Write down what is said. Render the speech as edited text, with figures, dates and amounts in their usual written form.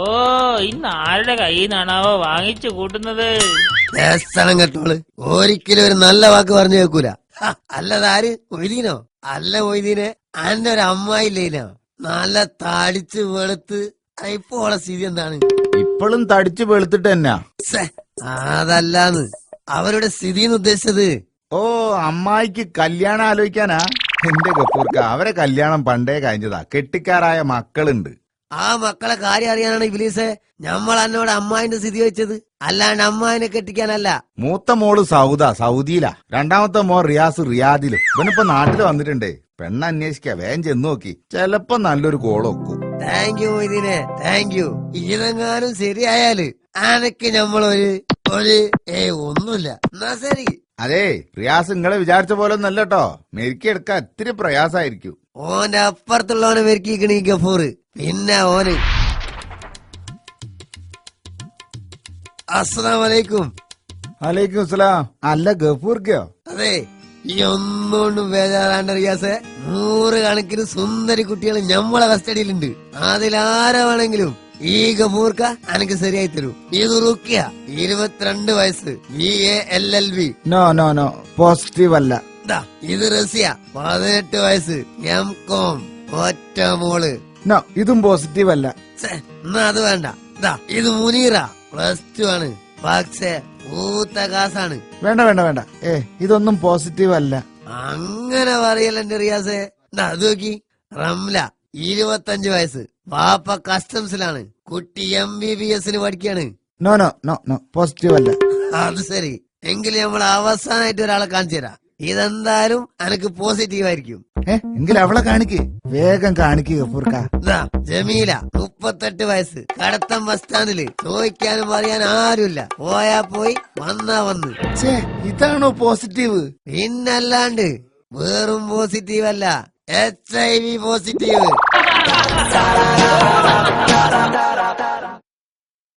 ഓ, ഇന്ന് ആരുടെ കയ്യിൽ നിന്നാണാവോ വാങ്ങിച്ചു കൂട്ടുന്നത്? സ്ഥലം കേട്ടോള് ഒരിക്കലും ഒരു നല്ല വാക്ക് പറഞ്ഞു കേൾക്കൂല. അല്ലതാര് മൊയ്തീനോ? അല്ല മൊയ്തീനെ, അന്റെ ഒരു അമ്മായില്ലേനോ നല്ല തടിച്ച് വെളുത്ത്, ഇപ്പൊ ഓളെ സ്ഥിതി എന്താണ്? ഇപ്പോഴും തടിച്ചു വെളുത്തിട്ട് തന്നെയാ. അതല്ലാന്ന് അവരുടെ സ്ഥിതിന്ന് ഉദ്ദേശിച്ചത്. ഓ, അമ്മായിക്ക് കല്യാണം ആലോചിക്കാനാ? എന്റെ ഗഫൂർക്ക, അവരെ കല്യാണം പണ്ടേ കഴിഞ്ഞതാ. കെട്ടിക്കാറായ മക്കളുണ്ട്. ആ മക്കളെ കാര്യം അറിയാനാണ് ഇബ്ലീസെ നമ്മൾ എന്നോട് അമ്മായിന്റെ സ്ഥിതി വെച്ചത്, അല്ലാണ്ട് അമ്മായിനെ കെട്ടിക്കാനല്ല. മൂത്ത മോള് സൗദിയിലാ, രണ്ടാമത്തെ മോൻ റിയാദിലും. ഇവനിപ്പോ നാട്ടില് വന്നിട്ടുണ്ടേ. പെണ്ണ് അന്വേഷിക്കാ, വേഗം ചെന്ന് നോക്കി, ചെലപ്പോ നല്ലൊരു കോളൊക്കും. താങ്ക് യു മൊയ്തീനെ, താങ്ക് യു. ഇതെങ്ങാനും ശരിയായാല് അനക്ക് നമ്മളൊരു ഒന്നുമില്ല. എന്നാ ശരി. അതെ, റിയാസ് നിങ്ങളെ വിചാരിച്ച പോലെ ഒന്നല്ല കേട്ടോ. മെരുക്കി എടുക്കാൻ ഇത്തിരി പ്രയാസമായിരിക്കും. ഓന്റെ അപ്പുറത്തുള്ളവനെ മെരുക്കിക്കണ ഈ ഗഫൂർ. പിന്നെ ഓന് അസ്സലാമലൈക്കും. അലൈക്കും അസ്സലാം. അല്ല ഗഫൂർക്കോ? അതെ, ഈ ഒന്നുകൊണ്ടും ബേജാറാണ്ട റിയാസെ, 100 കണക്കിന് സുന്ദരി കുട്ടികൾ ഞമ്മളെ കസ്റ്റഡിയിലുണ്ട്. അതിലാരെ വേണമെങ്കിലും ഈ ഗഫൂർക്ക അനക്ക് ശരിയായി തരും. ഇത് റുക്കിയ, 22 വയസ്സ്, VALLB. No no no, positive അല്ല. ഇത് റസിയ, 18 വയസ്സ്, MCOM, ഒറ്റ മോള്. നോ, ഇതും പോസിറ്റീവ് അല്ല. എന്നാ അത് വേണ്ട. ഇത് മുനീറ, +2 ആണ്, പക്ഷേ ഊത്ത കാസാണ്. വേണ്ട വേണ്ട വേണ്ട, ഇതൊന്നും പോസിറ്റീവ് അല്ല. അങ്ങനെ പറയല്ല എന്റെ റിയാസെ. അത് നോക്കി, റംല, 25 വയസ്സ്, പാപ്പ കസ്റ്റംസിലാണ്, കുട്ടി MBBS പഠിക്കാണ്. No no no no, positive അല്ല. അത് ശരി, എങ്കിലും നമ്മൾ അവസാനമായിട്ട് ഒരാളെ കാണിച്ചു തരാം. ഇതെന്തായാലും അനക്ക് പോസിറ്റീവ് ആയിരിക്കും. എങ്കിൽ അവളെ കാണിക്ക്, വേഗം കാണിക്കുക ഗഫൂർക്ക. ജമീല, 38 വയസ്സ്, കടത്തം ബസ് സ്റ്റാൻഡില്, ചോദിക്കാനും പറയാൻ ആരുമില്ല, പോയാ പോയി വന്നാ വന്ന്. ഇതാണോ പോസിറ്റീവ്? പിന്നല്ലാണ്ട് വേറും പോസിറ്റീവ് അല്ല, HIV പോസിറ്റീവ്.